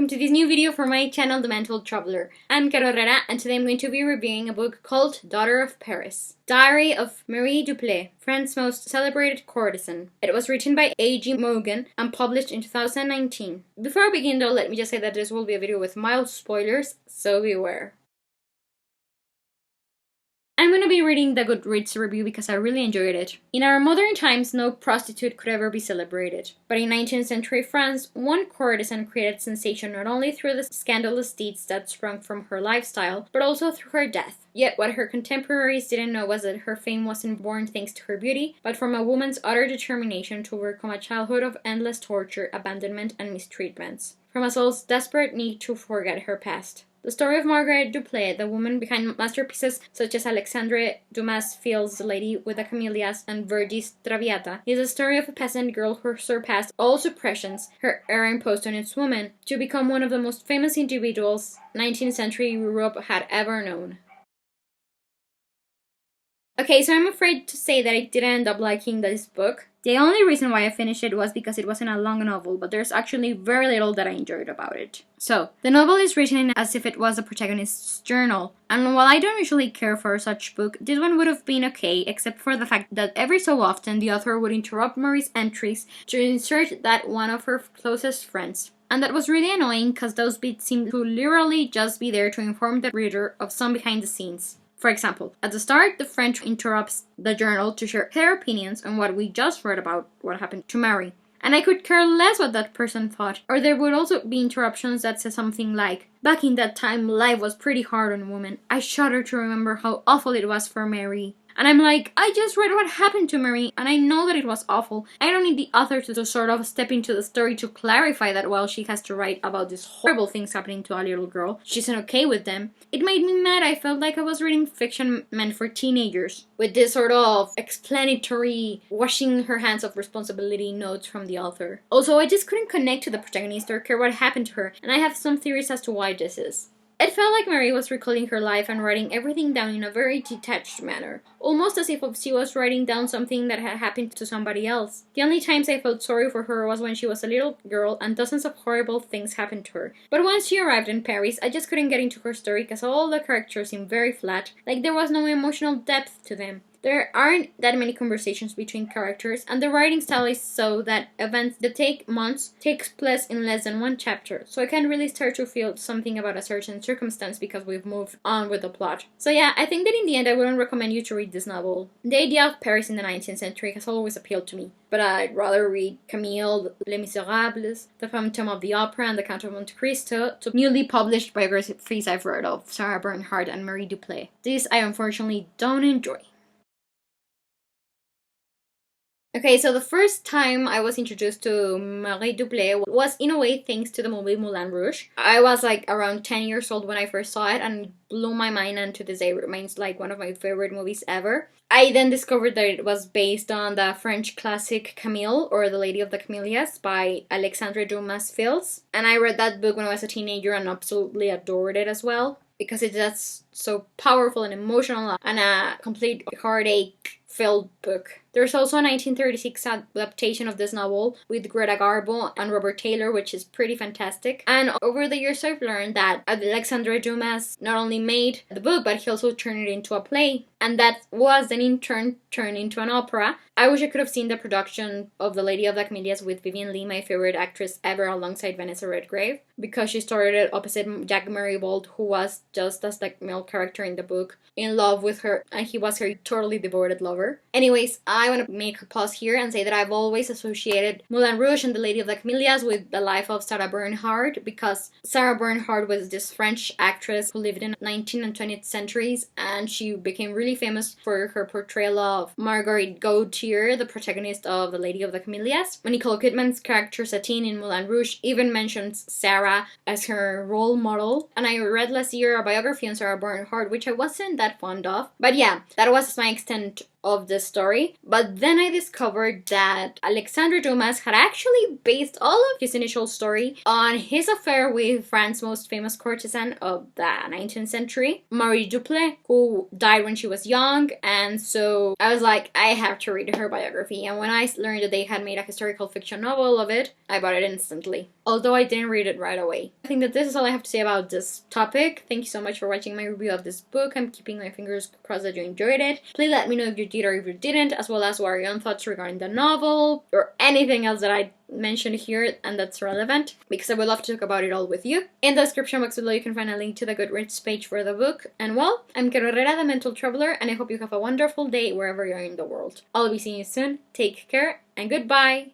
welcome to this new video for my channel, The Untitled Chapter. I'm Carolera, and today I'm going to be reviewing a book called Daughter of Paris, Diary of Marie Duplessis, France's most celebrated courtesan. It was written by A.G. Morgan and published in 2019. Before I begin though, let me just say that this will be a video with mild spoilers, so beware. I'm going to be reading the Goodreads review because I really enjoyed it. In our modern times, no prostitute could ever be celebrated. But in 19th century France, one courtesan created sensation not only through the scandalous deeds that sprung from her lifestyle, but also through her death. Yet what her contemporaries didn't know was that her fame wasn't born thanks to her beauty, but from a woman's utter determination to overcome a childhood of endless torture, abandonment, and mistreatments. From a soul's desperate need to forget her past. The story of Marguerite Duplessis, the woman behind masterpieces such as Alexandre Dumas' Field's The Lady with the Camellias and Verdi's Traviata, is a story of a peasant girl who surpassed all suppressions her era imposed on its woman to become one of the most famous individuals 19th century Europe had ever known. Okay, so I'm afraid to say that I didn't end up liking this book. The only reason why I finished it was because it wasn't a long novel, but there's actually very little that I enjoyed about it. So, the novel is written as if it was the protagonist's journal, and while I don't usually care for such book, this one would have been okay, except for the fact that every so often the author would interrupt Marie's entries to insert that one of her closest friends. And that was really annoying because those bits seemed to literally just be there to inform the reader of some behind the scenes. For example, at the start, the friend interrupts the journal to share her opinions on what we just read about what happened to Mary. And I could care less what that person thought. Or there would also be interruptions that say something like, "Back in that time, life was pretty hard on women. I shudder to remember how awful it was for Mary." And I'm like, I just read what happened to Marie, and I know that it was awful. I don't need the author to sort of step into the story to clarify that while she has to write about these horrible things happening to a little girl, she's not okay with them. It made me mad. I felt like I was reading fiction meant for teenagers, with this sort of explanatory, washing her hands of responsibility notes from the author. Also, I just couldn't connect to the protagonist or care what happened to her, and I have some theories as to why this is. It felt like Mary was recalling her life and writing everything down in a very detached manner, almost as if she was writing down something that had happened to somebody else. The only times I felt sorry for her was when she was a little girl and dozens of horrible things happened to her. But once she arrived in Paris, I just couldn't get into her story because all the characters seemed very flat, like there was no emotional depth to them. There aren't that many conversations between characters, and the writing style is so that events that take months takes place in less than one chapter, so I can't really start to feel something about a certain circumstance because we've moved on with the plot. So yeah, I think that in the end I wouldn't recommend you to read this novel. The idea of Paris in the 19th century has always appealed to me, but I'd rather read Camille, Les Miserables, The Phantom of the Opera, and The Count of Monte Cristo, to newly published biographies I've read of Sarah Bernhardt and Marie Duplessis. This I unfortunately don't enjoy. Okay, so the first time I was introduced to Marie Duplessis was in a way thanks to the movie Moulin Rouge. I was like around 10 years old when I first saw it and it blew my mind, and to this day remains like one of my favorite movies ever. I then discovered that it was based on the French classic Camille, or The Lady of the Camellias by Alexandre Dumas' Fils. And I read that book when I was a teenager and absolutely adored it as well, because it's just so powerful and emotional and a complete heartache-filled book. There's also a 1936 adaptation of this novel with Greta Garbo and Robert Taylor, which is pretty fantastic. And over the years I've learned that Alexandre Dumas not only made the book, but he also turned it into a play. And that was then in turn turned into an opera. I wish I could have seen the production of The Lady of the Camellias with Vivien Leigh, my favorite actress ever, alongside Vanessa Redgrave, because she started it opposite Jack Marigold, who was just as the male character in the book, in love with her, and he was her totally devoted lover. Anyways, I want to make a pause here and say that I've always associated Moulin Rouge and The Lady of the Camellias with the life of Sarah Bernhardt, because Sarah Bernhardt was this French actress who lived in the 19th and 20th centuries, and she became really famous for her portrayal of Marguerite Gautier, the protagonist of The Lady of the Camellias. Nicole Kidman's character Satine in Moulin Rouge even mentions Sarah as her role model, and I read last year a biography on Sarah Bernhardt, which I wasn't that fond of, but yeah, that was my extent of the story. But then I discovered that Alexandre Dumas had actually based all of his initial story on his affair with France's most famous courtesan of the 19th century, Marie Duplessis, who died when she was young. And so I was like, I have to read her biography. And when I learned that they had made a historical fiction novel of it, I bought it instantly. Although I didn't read it right away. I think that this is all I have to say about this topic. Thank you so much for watching my review of this book. I'm keeping my fingers crossed that you enjoyed it. Please let me know if you did or if you didn't, as well as what are your own thoughts regarding the novel or anything else that I mentioned here and that's relevant, because I would love to talk about it all with you. In the description box below you can find a link to the Goodreads page for the book. And well, I'm Courtesan, the Mental Traveler, and I hope you have a wonderful day wherever you're in the world. I'll be seeing you soon. Take care and goodbye!